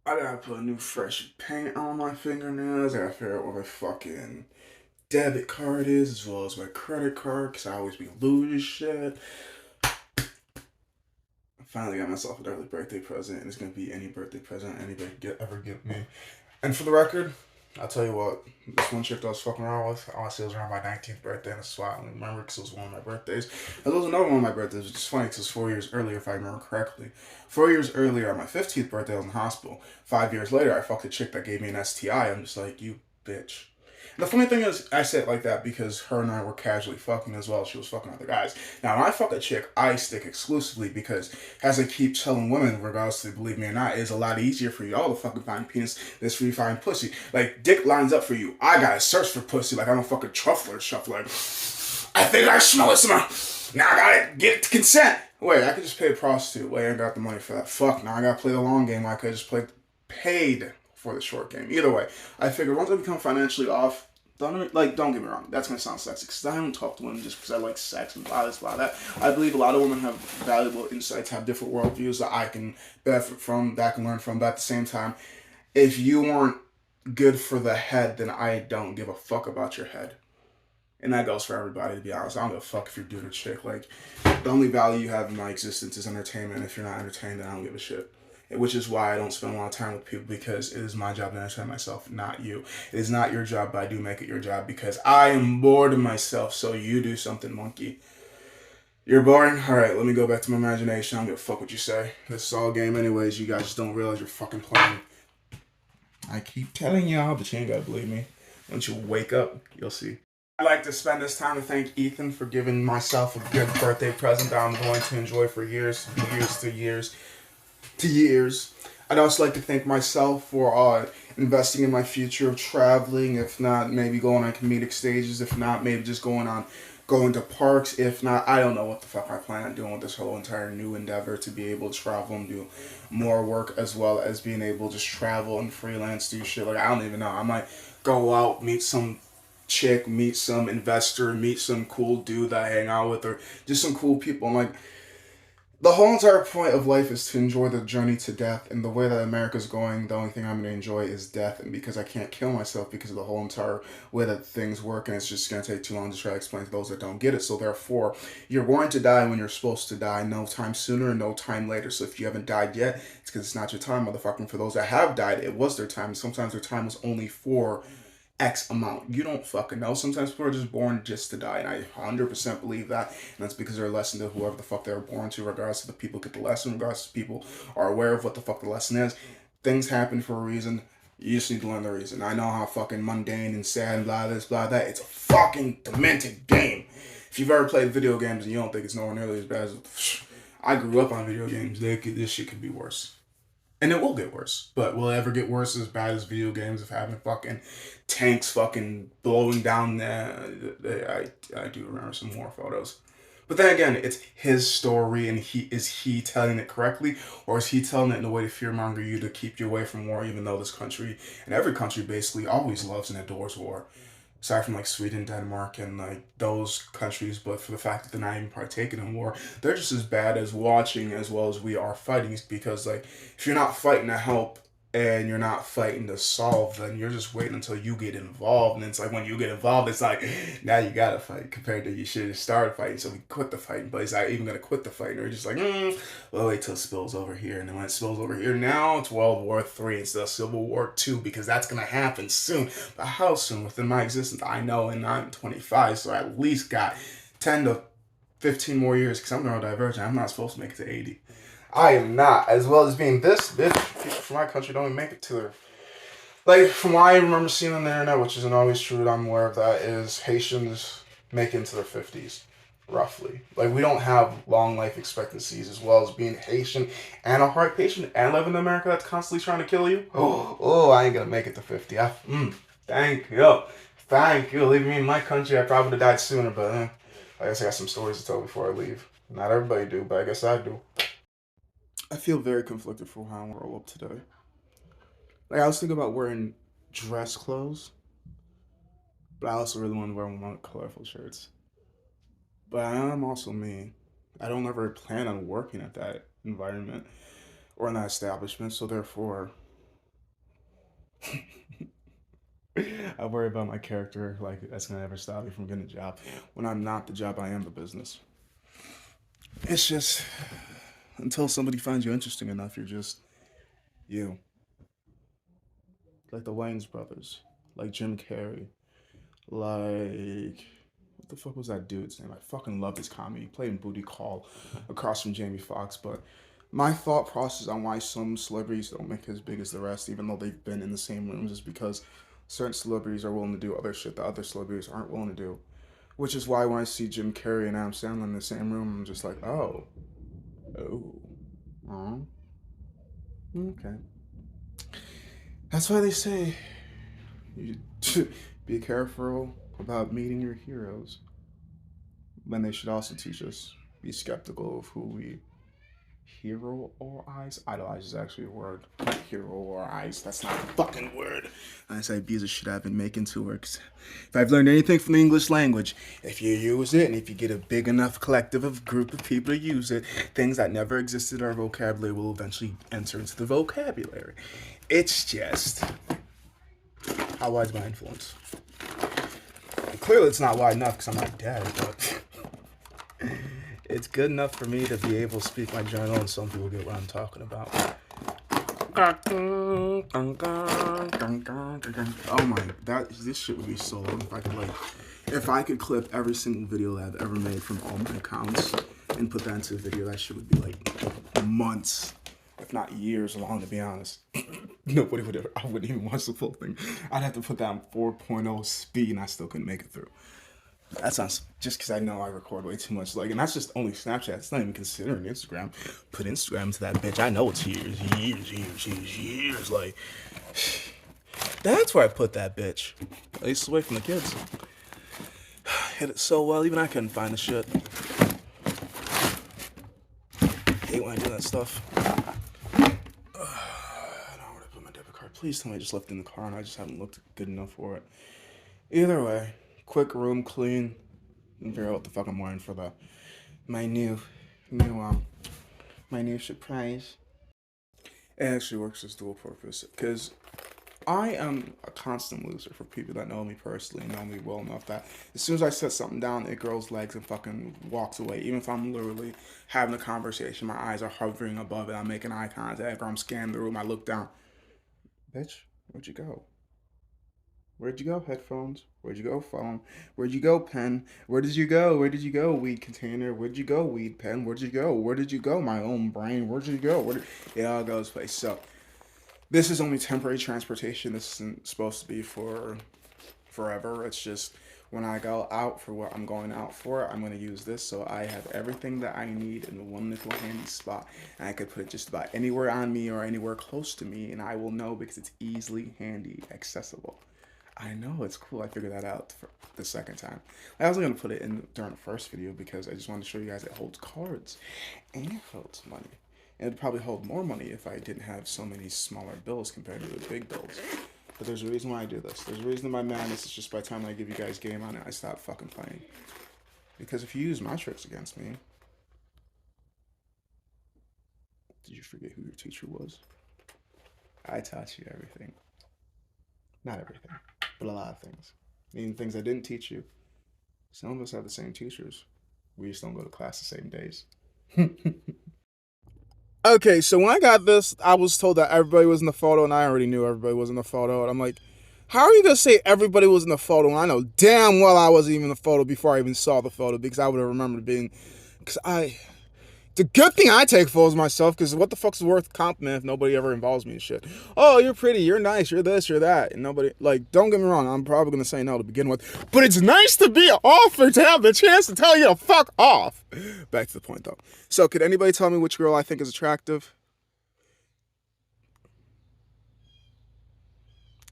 I gotta put a new fresh paint on my fingernails. I gotta figure out what my fucking debit card is as well as my credit card because I always be losing shit. I finally got myself an early birthday present, and it's gonna be any birthday present anybody ever give me. And for the record, I'll tell you what, this one chick that I was fucking around with, I want to say it was around my 19th birthday, and that's why I only remember because it was one of my birthdays. And it was another one of my birthdays, which is funny because it was 4 years earlier, if I remember correctly. 4 years earlier, on my 15th birthday, I was in the hospital. 5 years later, I fucked a chick that gave me an STI. I'm just like, you bitch. The funny thing is, I say it like that because her and I were casually fucking as well. She was fucking other guys. Now, when I fuck a chick, I stick exclusively because, as I keep telling women, regardless to believe me or not, it's a lot easier for y'all to fucking find penis than it's for you to find pussy. Like, dick lines up for you. I gotta search for pussy like I'm a fucking truffler shuffler. I think I smell it somehow. Now I gotta get consent. Wait, I could just pay a prostitute. Wait, I ain't got the money for that. Fuck, now I gotta play the long game. I could just play paid for the short game. Either way, I figured once I become financially off, don't get me wrong, that's gonna sound sexy because I don't talk to women just because I like sex and blah this, blah that. I believe a lot of women have valuable insights, have different worldviews that I can benefit from, that I can learn from. But at the same time, if you aren't good for the head, then I don't give a fuck about your head. And that goes for everybody, to be honest. I don't give a fuck if you're dude or chick. Like, the only value you have in my existence is entertainment. If you're not entertained, then I don't give a shit. Which is why I don't spend a lot of time with people because it is my job to entertain myself, not you. It is not your job, but I do make it your job because I am bored of myself, so you do something, monkey. You're boring? Alright, let me go back to my imagination. I don't give a fuck what you say. This is all game anyways. You guys just don't realize you're fucking playing. I keep telling y'all, but you ain't gotta believe me. Once you wake up, you'll see. I'd like to spend this time to thank Ethan for giving myself a good birthday present that I'm going to enjoy for years. I'd also like to thank myself for investing in my future of traveling, if not maybe going on comedic stages, if not maybe just going to parks, if not I don't know what the fuck I plan on doing with this whole entire new endeavor to be able to travel and do more work as well as being able to just travel and freelance do shit like I don't even know. I might go out, meet some chick, meet some investor, meet some cool dude that I hang out with, or just some cool people. And like the whole entire point of life is to enjoy the journey to death. And the way that America's going, the only thing I'm going to enjoy is death. And because I can't kill myself because of the whole entire way that things work, and it's just going to take too long to try to explain to those that don't get it. So therefore, you're going to die when you're supposed to die. No time sooner, no time later. So if you haven't died yet, it's because it's not your time, motherfucker. And for ththose that have died, it was their time. Sometimes their time was only for X amount. You don't fucking know. Sometimes people are just born just to die, and I 100% believe that. And that's because they're a lesson to whoever the fuck they were born to, regardless of the people get the lesson, regardless of people are aware of what the fuck the lesson is. Things happen for a reason. You just need to learn the reason. I know how fucking mundane and sad and blah this, blah that. It's a fucking demented game. If you've ever played video games and you don't think it's nowhere nearly as bad as I grew up on video games, this shit could be worse. And it will get worse. But will it ever get worse as bad as video games of having fucking tanks fucking blowing down I do remember some more photos. But then again, it's his story, and he telling it correctly, or is he telling it in a way to fearmonger you to keep you away from war, even though this country and every country basically always loves and adores war aside from like Sweden, Denmark, and like those countries, but for the fact that they're not even partaking in war, they're just as bad as watching as well as we are fighting. Because like if you're not fighting to help and you're not fighting to solve, then you're just waiting until you get involved. And it's like when you get involved, it's like now you gotta fight compared to you should have started fighting. So we quit the fighting, but he's not even gonna quit the fighting. We're just like, well, wait till it spills over here, and then when it spills over here, now it's World War III instead of Civil War II because that's gonna happen soon. But how soon? Within my existence, I know, and I'm 25, so I at least got 10 to 15 more years because I'm neurodivergent. I'm not supposed to make it to 80. I am not. As well as being this bitch, people from my country don't even make it to their. Like, from what I remember seeing on the internet, which isn't always true, I'm aware of that, is Haitians make it into their 50s, roughly. Like, we don't have long life expectancies as well as being Haitian and a heart patient and living in America that's constantly trying to kill you. Oh, I ain't gonna make it to 50. Thank you. Thank you. Leaving me in my country, I probably would have died sooner, but I guess I got some stories to tell before I leave. Not everybody do, but I guess I do. I feel very conflicted for how I want to roll up today. Like I was thinking about wearing dress clothes, but I also really want to wear one colorful shirts. But I am also me. I don't ever plan on working at that environment or in that establishment, so therefore I worry about my character, like that's gonna ever stop me from getting a job. When I'm not the job, I am the business. It's just until somebody finds you interesting enough, you're just you. Like the Wayans brothers, like Jim Carrey, like what the fuck was that dude's name? I fucking love his comedy. He played in Booty Call across from Jamie Foxx, but my thought process on why some celebrities don't make as big as the rest, even though they've been in the same rooms, is because certain celebrities are willing to do other shit that other celebrities aren't willing to do. Which is why when I see Jim Carrey and Adam Sandler in the same room, I'm just like, oh, oh, okay. That's why they say you be careful about meeting your heroes. When they should also teach us be skeptical of who we hero or eyes. Idolize is actually a word. Hero or eyes. That's not a fucking word. I say abuse of shit I've been making to works. If I've learned anything from the English language, if you use it and if you get a big enough collective of group of people to use it, things that never existed in our vocabulary will eventually enter into the vocabulary. It's just how wide's my influence? And clearly it's not wide enough because I'm not dead, but it's good enough for me to be able to speak my journal and some people get what I'm talking about. Oh my, this shit would be so long if I could clip every single video that I've ever made from all my accounts and put that into a video, that shit would be like months, if not years long, to be honest. Nobody would ever, I wouldn't even watch the full thing. I'd have to put that on 4.0 speed and I still couldn't make it through. That's not just because I know I record way too much. Like, and that's just only Snapchat. It's not even considering Instagram. Put Instagram to that bitch. I know it's years. Like, that's where I put that bitch. At least away from the kids. Hit it so well, even I couldn't find the shit. Hate when I do that stuff. I don't know where to put my debit card. Please tell me I just left it in the car and I just haven't looked good enough for it. Either way. Quick room clean and figure out what the fuck I'm wearing for my new surprise. It actually works as dual purpose because I am a constant loser. For people that know me personally, know me well enough that as soon as I set something down, it grows legs and fucking walks away. Even if I'm literally having a conversation, my eyes are hovering above it, I'm making eye contact, or I'm scanning the room, I look down. Bitch, where'd you go? Where'd you go, headphones? Where'd you go, phone? Where'd you go, pen? Where did you go? Where did you go, weed container? Where'd you go, weed pen? Where'd you go? Where did you go, my own brain? Where'd you go? It all goes place. So, this is only temporary transportation. This isn't supposed to be for forever. It's just when I go out for what I'm going out for, I'm going to use this. So, I have everything that I need in one little handy spot. And I could put it just about anywhere on me or anywhere close to me. And I will know because it's easily, handy, accessible. I know, it's cool. I figured that out for the second time. I was going to put it in during the first video because I just wanted to show you guys it holds cards and it holds money. And it would probably hold more money if I didn't have so many smaller bills compared to the big bills. But there's a reason why I do this. There's a reason my madness is just by the time I give you guys game on it, I stop fucking playing. Because if you use my tricks against me... Did you forget who your teacher was? I taught you everything. Not everything, but a lot of things. Even things I didn't teach you. Some of us have the same teachers. We just don't go to class the same days. Okay, so when I got this, I was told that everybody was in the photo, and I already knew everybody was in the photo. And I'm like, how are you going to say everybody was in the photo? And I know damn well I wasn't even in the photo before I even saw the photo because I would have remembered being... Because the good thing I take photos of myself, because what the fuck's worth compliment if nobody ever involves me in shit? Oh, you're pretty, you're nice, you're this, you're that. And nobody, like, don't get me wrong, I'm probably going to say no to begin with. But it's nice to be offered to have the chance to tell you to fuck off. Back to the point, though. So, could anybody tell me which girl I think is attractive?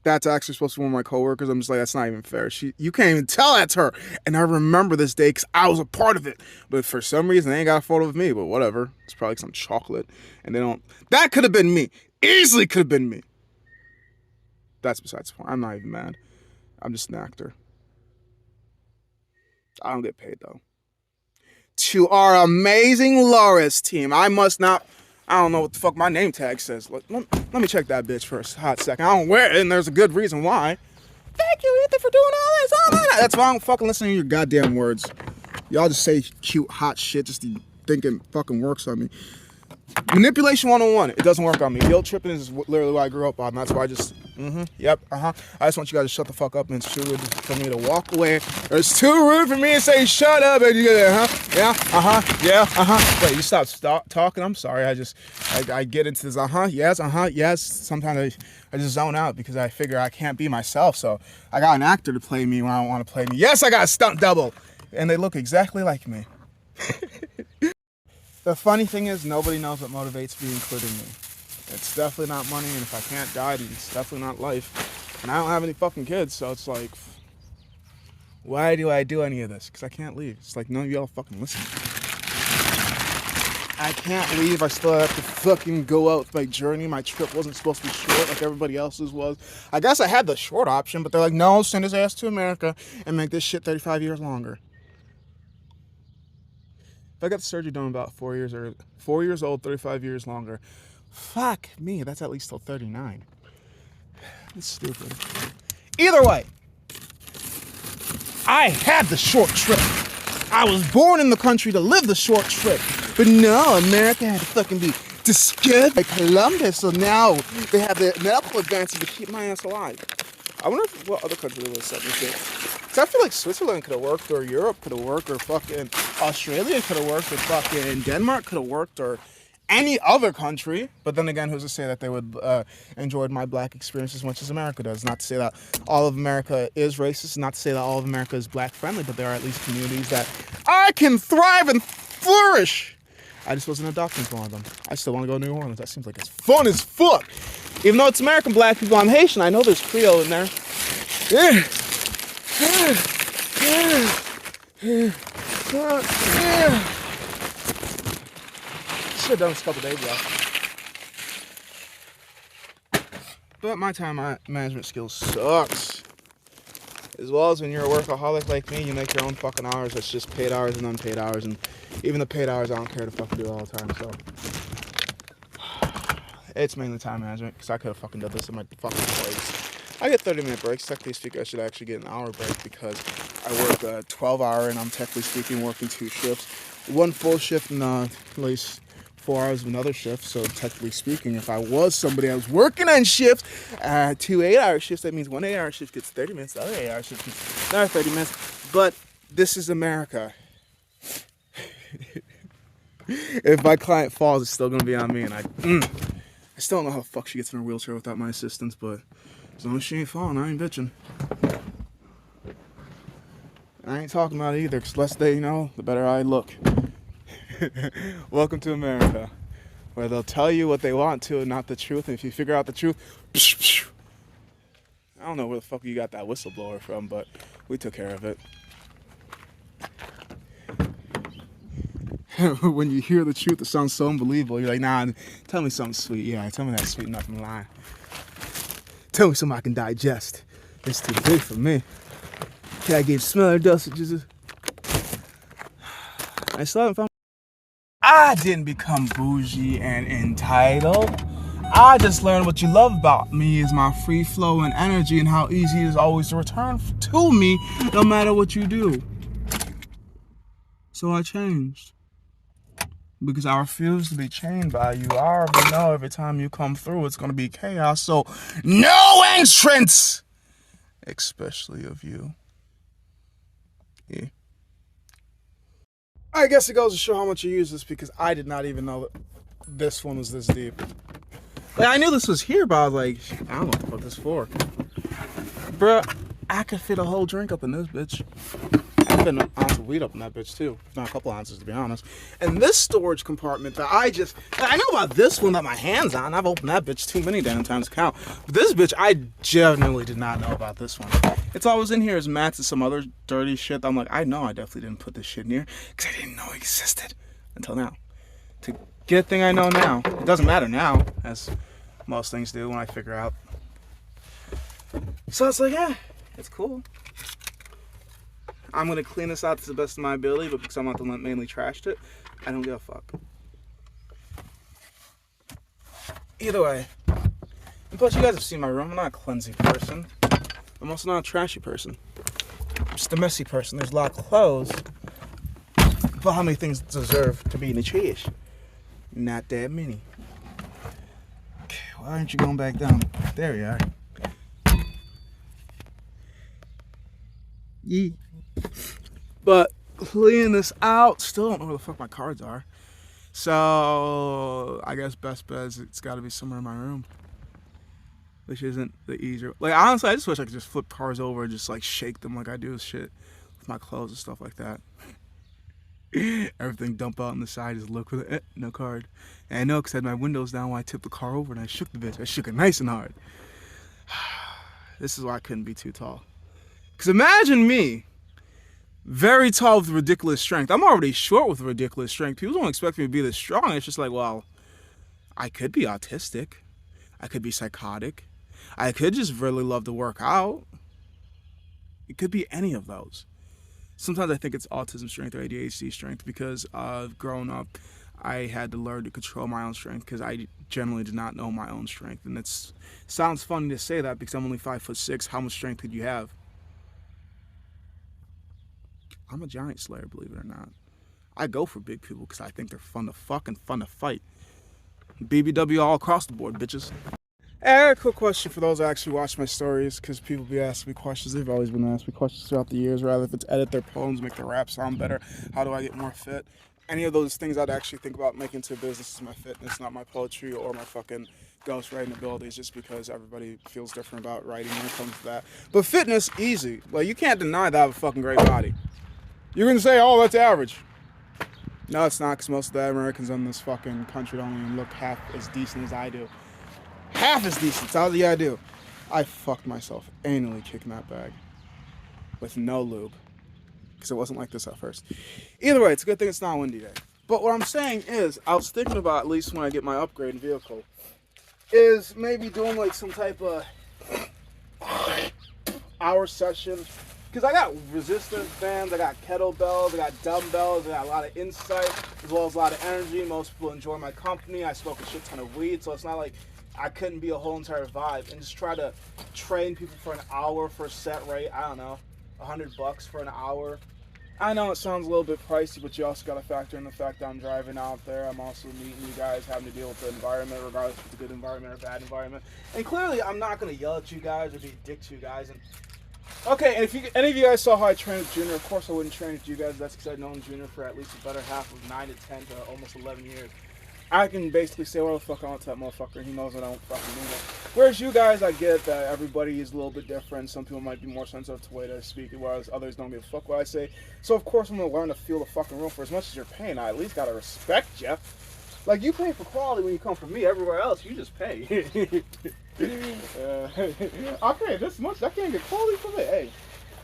That's actually supposed to be one of my coworkers. I'm just like, that's not even fair. You can't even tell that's her. And I remember this day because I was a part of it. But for some reason, they ain't got a photo of me. But whatever. It's probably some chocolate. And they don't. That could have been me. Easily could have been me. That's besides the point. I'm not even mad. I'm just an actor. I don't get paid though. To our amazing Loris team, I must not I don't know what the fuck my name tag says. Let me check that bitch for a hot second. I don't wear it, and there's a good reason why. Thank you, Ethan, for doing all this. Oh, man. That's why I don't fucking listen to your goddamn words. Y'all just say cute, hot shit just to think it fucking works on me. Manipulation 101. It doesn't work on me. Guilt tripping is literally what I grew up on. That's why I just, yep, I just want you guys to shut the fuck up, and it's too rude for me to walk away. Or it's too rude for me to say shut up, and you go, yeah. Wait, you stop talking? I'm sorry. I get into this, yes. Sometimes I just zone out because I figure I can't be myself. So I got an actor to play me when I don't want to play me. Yes, I got a stunt double. And they look exactly like me. The funny thing is, nobody knows what motivates me, including me. It's definitely not money, and if I can't die, then it's definitely not life. And I don't have any fucking kids, so it's like, why do I do any of this? Because I can't leave. It's like, none of y'all fucking listen. I can't leave. I still have to fucking go out with my journey. My trip wasn't supposed to be short like everybody else's was. I guess I had the short option, but they're like, no, send his ass to America and make this shit 35 years longer. If I got the surgery done about 4 years or 4 years old, 35 years longer, fuck me, that's at least till 39. It's stupid. Either way, I had the short trip. I was born in the country to live the short trip. But no, America had to fucking be discovered by Columbus, so now they have the medical advances to keep my ass alive. I wonder what other country would have set me shit. Cause I feel like Switzerland could have worked, or Europe could have worked, or fucking Australia could have worked, or fucking Denmark could have worked, or any other country. But then again, who's to say that they would enjoy my black experience as much as America does? Not to say that all of America is racist, not to say that all of America is black friendly, but there are at least communities that I can thrive and flourish. I just wasn't adopting for one of them. I still want to go to New Orleans. That seems like it's fun as fuck. Even though it's American black people, I'm Haitian. I know there's Creole in there. Yeah. Should have done this a couple days ago. But my time management skills sucks. As well as when you're a workaholic like me, you make your own fucking hours. That's just paid hours and unpaid hours. And even the paid hours, I don't care to fucking do all the time. So it's mainly time management, because I could have fucking done this in my fucking breaks. I get 30-minute breaks. Technically speaking, I should actually get an hour break because I work a 12-hour and I'm technically speaking working 2 shifts. One full shift and at least 4 hours of another shift. So technically speaking, if I was somebody that was working on shifts, 2 8-hour shifts, that means one 8-hour shift gets 30 minutes, the other 8-hour shift gets another 30 minutes. But this is America. If my client falls, it's still gonna be on me, and I still don't know how the fuck she gets in her wheelchair without my assistance, but as long as she ain't falling, I ain't bitching. I ain't talking about it either, because the less they know, the better I look. Welcome to America, where they'll tell you what they want to and not the truth, and if you figure out the truth, I don't know where the fuck you got that whistleblower from, but we took care of it. When you hear the truth, it sounds so unbelievable. You're like, nah, tell me something sweet. Yeah, tell me that sweet enough in line. Tell me something I can digest. It's too big for me. Can I give smaller dosages? I still haven't found. I didn't become bougie and entitled. I just learned what you love about me is my free flow and energy and how easy it is always to return to me no matter what you do. So I changed. Because I refuse to be chained by you. I already know every time you come through, it's going to be chaos. So, no entrance! Especially of you. Yeah. I guess it goes to show how much you use this, because I did not even know that this one was this deep. Like, I knew this was here, but I was like, I don't know what the fuck this is for. Bruh, I could fit a whole drink up in this bitch. I've been an ounce of weed up in that bitch too. If not a couple ounces, to be honest. And this storage compartment that I know about this one that my hand's on. I've opened that bitch too many damn times to count. But this bitch, I genuinely did not know about this one. It's always in here as mats and some other dirty shit. I'm like, I know I definitely didn't put this shit in here, because I didn't know it existed until now. To get a thing I know now, it doesn't matter now, as most things do when I figure out. So it's like, yeah, it's cool. I'm going to clean this out to the best of my ability, but because I'm not the one that mainly trashed it, I don't give a fuck. Either way. And plus, you guys have seen my room. I'm not a cleansy person. I'm also not a trashy person. I'm just a messy person. There's a lot of clothes. But how many things deserve to be in the trash? Not that many. Okay, why aren't you going back down? There you are. Yee. But cleaning this out, still don't know where the fuck my cards are. So I guess best bet is it's got to be somewhere in my room, which isn't the easier. Like honestly, I just wish I could just flip cards over and just like shake them like I do with shit with my clothes and stuff like that. Everything dump out on the side, just look for the no card. And I know because I had my windows down when I tipped the car over and I shook the bitch. I shook it nice and hard. This is why I couldn't be too tall. Because imagine me, very tall with ridiculous strength. I'm already short with ridiculous strength. People don't expect me to be this strong. It's just like, well, I could be autistic. I could be psychotic. I could just really love to work out. It could be any of those. Sometimes I think it's autism strength or ADHD strength because growing up, I had to learn to control my own strength because I generally did not know my own strength. And it sounds funny to say that because I'm only 5'6". How much strength could you have? I'm a giant slayer, believe it or not. I go for big people because I think they're fun to fuck and fun to fight. BBW all across the board, bitches. Hey, I got a quick question for those that actually watch my stories, because people be asking me questions. They've always been asking me questions throughout the years, rather if it's edit their poems, make their rap sound better, how do I get more fit? Any of those things I'd actually think about making to a business is my fitness, not my poetry or my fucking ghost writing abilities, just because everybody feels different about writing when it comes to that. But fitness, easy. Like, you can't deny that I have a fucking great body. You're gonna say, oh, that's average. No, it's not, because most of the Americans in this fucking country don't even look half as decent as I do. Half as decent. That's all I do. I fucked myself anally kicking that bag with no lube, because it wasn't like this at first. Either way, it's a good thing it's not windy today. But what I'm saying is, I was thinking about, at least when I get my upgrade vehicle, is maybe doing like some type of hour session. Because I got resistance bands, I got kettlebells, I got dumbbells, I got a lot of insight, as well as a lot of energy. Most people enjoy my company. I smoke a shit ton of weed, so it's not like I couldn't be a whole entire vibe. And just try to train people for an hour for a set rate. I don't know, $100 for an hour. I know it sounds a little bit pricey, but you also got to factor in the fact that I'm driving out there. I'm also meeting you guys, having to deal with the environment, regardless if it's a good environment or a bad environment. And clearly, I'm not going to yell at you guys or be a dick to you guys. And okay, and if any of you guys saw how I trained with Junior, of course I wouldn't train with you guys. That's because I've known Junior for at least a better half of 9 to 10 to almost 11 years. I can basically say whatever the fuck I want to that motherfucker. He knows I don't fucking mean it. Whereas you guys, I get that everybody is a little bit different. Some people might be more sensitive to the way that I speak, whereas others don't give a fuck what I say. So of course I'm going to learn to feel the fucking room. For as much as you're paying, I at least got to respect you. Like, you pay for quality when you come from me. Everywhere else, you just pay. I pay this much. I can't get quality from it. Hey,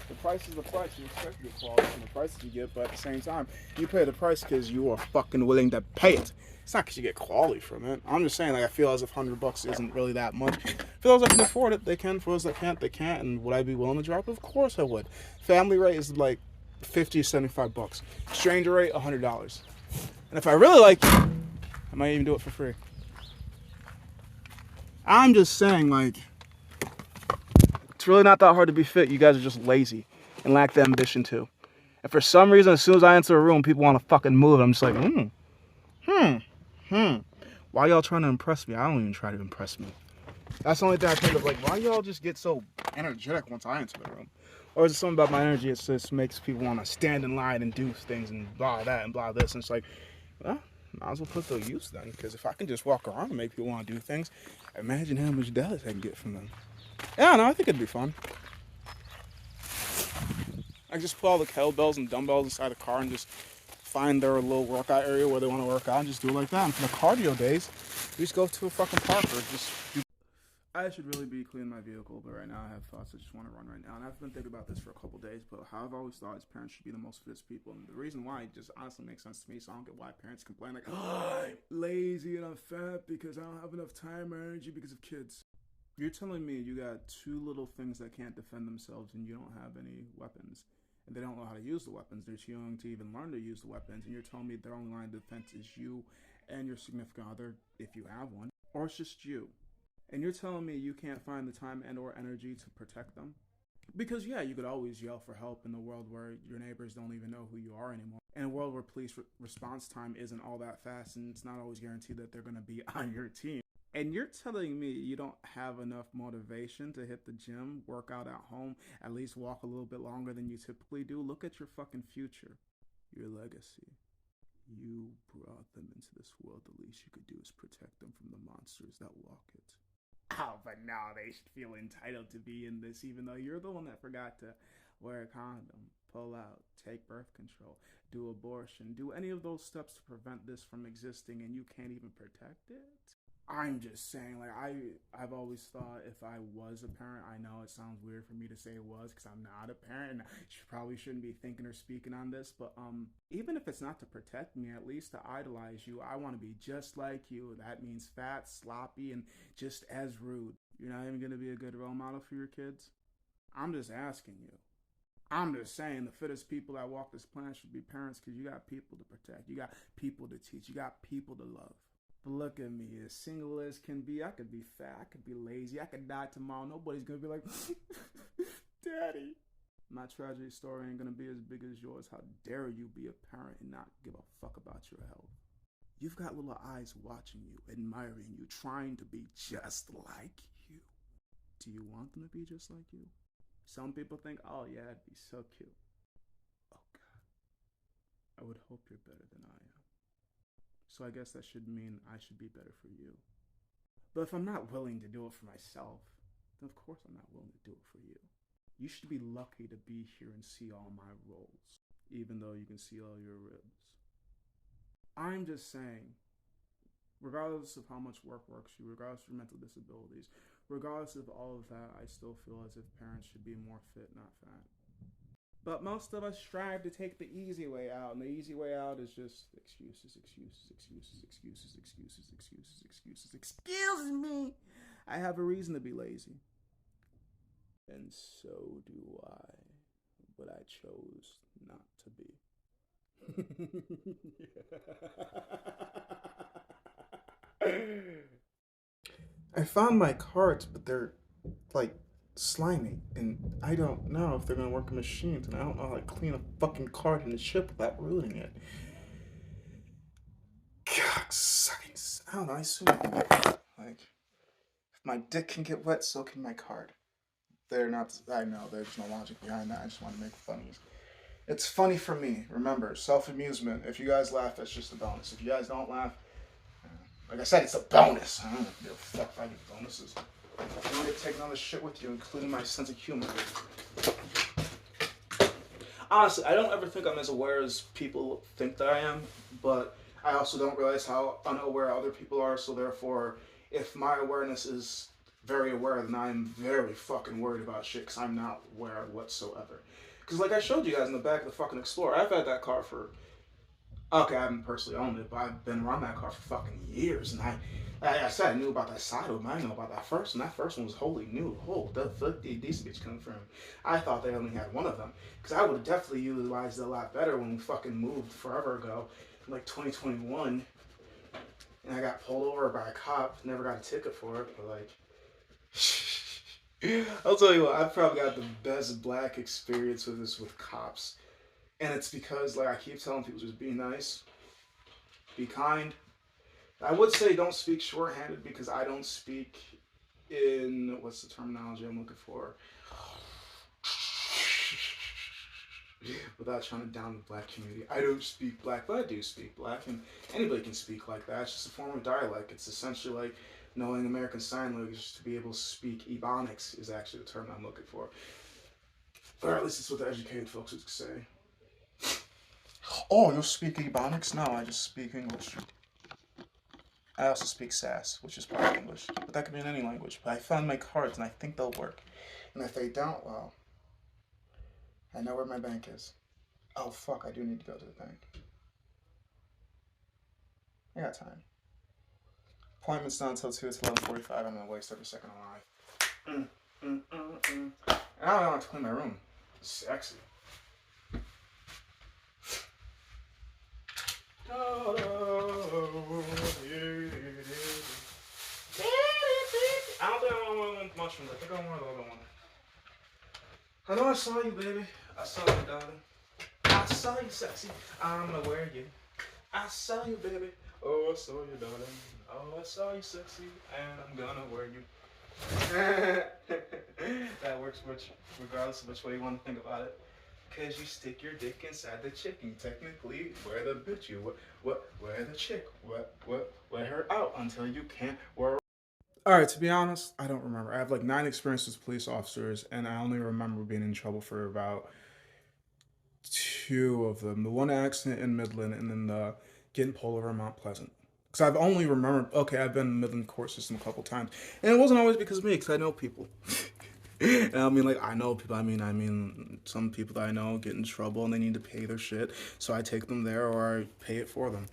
the price is the price. You expect to get quality from the prices you get, but at the same time, you pay the price because you are fucking willing to pay it. It's not because you get quality from it. I'm just saying, like, I feel as if $100 isn't really that much. For those that can afford it, they can. For those that can't, they can't. And would I be willing to drop it? Of course I would. Family rate is like $50 to $75. Stranger rate, $100. And if I really like you, I might even do it for free. I'm just saying, like, it's really not that hard to be fit. You guys are just lazy and lack the ambition too. And for some reason, as soon as I enter a room, people want to fucking move. I'm just like, Why y'all trying to impress me? I don't even try to impress me. That's the only thing I think of. Like, why y'all just get so energetic once I enter the room? Or is it something about my energy that just makes people want to stand in line and do things and blah that and blah this? And it's like, well, might as well put the use then. Because if I can just walk around and make people want to do things, imagine how much dollars I can get from them. Yeah, no, I think it'd be fun. I just put all the kettlebells and dumbbells inside the car and just find their little workout area where they want to work out and just do it like that. And for the cardio days, we just go to a fucking park or just do. I should really be cleaning my vehicle, but right now I have thoughts I just want to run right now. And I've been thinking about this for a couple days, but how I've always thought is parents should be the most fit people. And the reason why just honestly makes sense to me, so I don't get why parents complain like, oh, I'm lazy and I'm fat because I don't have enough time or energy because of kids. You're telling me you got two little things that can't defend themselves and you don't have any weapons. And they don't know how to use the weapons. They're too young to even learn to use the weapons. And you're telling me their only line of defense is you and your significant other, if you have one. or it's just you. And you're telling me you can't find the time and or energy to protect them? Because yeah, you could always yell for help in a world where your neighbors don't even know who you are anymore. In a world where police response time isn't all that fast and it's not always guaranteed that they're going to be on your team. And you're telling me you don't have enough motivation to hit the gym, work out at home, at least walk a little bit longer than you typically do? Look at your fucking future, your legacy. You brought them into this world. The least you could do is protect them from the monsters that walk it. Oh, but now they should feel entitled to be in this, even though you're the one that forgot to wear a condom, pull out, take birth control, do abortion, do any of those steps to prevent this from existing, and you can't even protect it? I'm just saying, like, I've always thought if I was a parent, I know it sounds weird for me to say it was because I'm not a parent and I probably shouldn't be thinking or speaking on this, but even if it's not to protect me, at least to idolize you, I want to be just like you. That means fat, sloppy, and just as rude. You're not even going to be a good role model for your kids? I'm just asking you. I'm just saying the fittest people that walk this planet should be parents because you got people to protect. You got people to teach. You got people to love. But look at me, as single as can be. I could be fat, I could be lazy, I could die tomorrow. Nobody's gonna be like, Daddy. My tragedy story ain't gonna be as big as yours. How dare you be a parent and not give a fuck about your health? You've got little eyes watching you, admiring you, trying to be just like you. Do you want them to be just like you? Some people think, oh yeah, it'd be so cute. Oh God. I would hope you're better than I am. So I guess that should mean I should be better for you. But if I'm not willing to do it for myself, then of course I'm not willing to do it for you. You should be lucky to be here and see all my rolls, even though you can see all your ribs. I'm just saying, regardless of how much work works you, regardless of your mental disabilities, regardless of all of that, I still feel as if parents should be more fit, not fat. But most of us strive to take the easy way out, and the easy way out is just excuses, excuses, excuses, excuses, excuses, excuses, excuses. Excuse me! I have a reason to be lazy. And so do I. But I chose not to be. I found my cards, but they're like slimy, and I don't know if they're gonna work in machines, and I don't know how to clean a fucking card in the chip without ruining it. God, sucking. I don't know. I assume like if my dick can get wet, so can my card. They're not. I know there's no logic behind that. I just want to make funnies. It's funny for me. Remember, self amusement. If you guys laugh, that's just a bonus. If you guys don't laugh, like I said, it's a bonus. I don't give a fuck if I get bonuses. You want to take all this shit with you, including my sense of humor. Honestly, I don't ever think I'm as aware as people think that I am, but I also don't realize how unaware other people are, so therefore, if my awareness is very aware, then I'm very fucking worried about shit, because I'm not aware whatsoever. Because like I showed you guys in the back of the fucking Explorer, I've had that car for... Okay, I haven't personally owned it, but I've been around that car for fucking years, and I said I knew about that side of it, I didn't know about that first, and that first one was wholly new. Oh, the fuck did this bitch come from? I thought they only had one of them, because I would have definitely utilized it a lot better when we fucking moved forever ago, like 2021, and I got pulled over by a cop, never got a ticket for it, but like... I'll tell you what, I've probably got the best black experience with this with cops. And it's because, like, I keep telling people, just be nice, be kind. I would say don't speak shorthanded because I don't speak in, what's the terminology I'm looking for? Without trying to down the black community. I don't speak black, but I do speak black, and anybody can speak like that. It's just a form of dialect. It's essentially like knowing American Sign Language to be able to speak Ebonics is actually the term I'm looking for. Or at least it's what the educated folks would say. Oh, you speak Ebonics? No, I just speak English. I also speak Sass, which is part of English. But that could be in any language. But I found my cards, and I think they'll work. And if they don't, well, I know where my bank is. Oh, fuck, I do need to go to the bank. I got time. Appointment's not until 2, it's 11:45. I'm gonna waste every second alive. And I don't have to clean my room. It's sexy. mushrooms. I think I want another one. I know I saw you, baby. I saw you, darling. I saw you, sexy. I'm gonna wear you. I saw you, baby. Oh, I saw you, darling. Oh, I saw you, sexy, and I'm gonna wear you. That works regardless of which way you want to think about it. Cause you stick your dick inside the chick and technically wear the bitch you wear the chick wear her out until you can't wear. All right, to be honest, I don't remember. I have like 9 experiences with police officers, and I only remember being in trouble for about 2 of them. The one accident in Midland, and then the getting pulled over in Mount Pleasant. Because I've only remembered, okay, I've been in the Midland court system a couple times, and it wasn't always because of me, because I know people. And I mean, like, I know people. I mean, some people that I know get in trouble and they need to pay their shit, so I take them there or I pay it for them.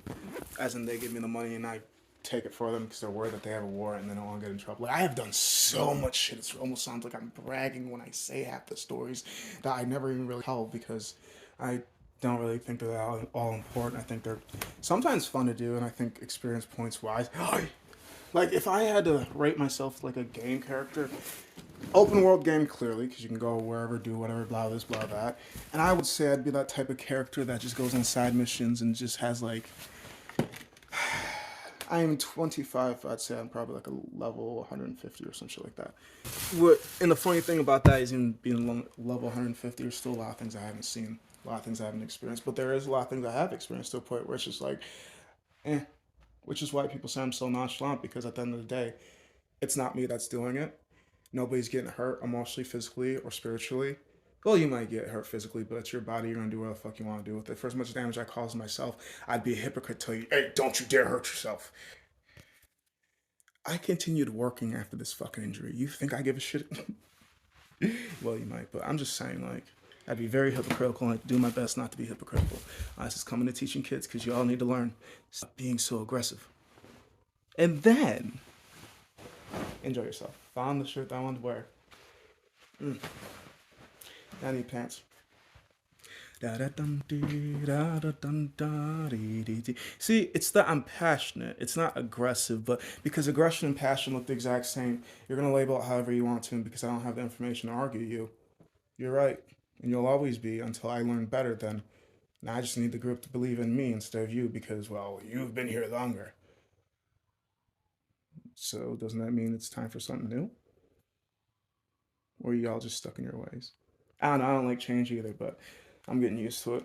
As in, they give me the money and I take it for them because they're worried that they have a warrant and they don't want to get in trouble. Like, I have done so much shit. It almost sounds like I'm bragging when I say half the stories that I never even really tell because I don't really think they're all important. I think they're sometimes fun to do, and I think experience points wise. Like, if I had to rate myself like a game character, open world game clearly, because you can go wherever, do whatever, blah this, blah that. And I would say I'd be that type of character that just goes on side missions and just has like. I am 25. I'd say I'm probably like a level 150 or some shit like that. And the funny thing about that is, even being level 150, there's still a lot of things I haven't seen, a lot of things I haven't experienced. But there is a lot of things I have experienced to a point where it's just like, eh. Which is why people say I'm so nonchalant, because at the end of the day, it's not me that's doing it. Nobody's getting hurt emotionally, physically, or spiritually. Well, you might get hurt physically, but it's your body. You're gonna do whatever the fuck you want to do with it. For as much damage I cause myself, I'd be a hypocrite to tell you, hey, don't you dare hurt yourself. I continued working after this fucking injury. You think I give a shit? Well, you might, but I'm just saying, like, I'd be very hypocritical and I'd do my best not to be hypocritical. This is coming to teaching kids because you all need to learn. Stop being so aggressive. And then, enjoy yourself. Found the shirt that I wanted to wear. I need pants. See, it's that I'm passionate. It's not aggressive, but because aggression and passion look the exact same, you're gonna label it however you want to, and because I don't have the information to argue you. You're right, and you'll always be until I learn better. Then, now I just need the group to believe in me instead of you, because well, you've been here longer. So doesn't that mean it's time for something new, or are y'all just stuck in your ways? I don't know. I don't like change either, but I'm getting used to it.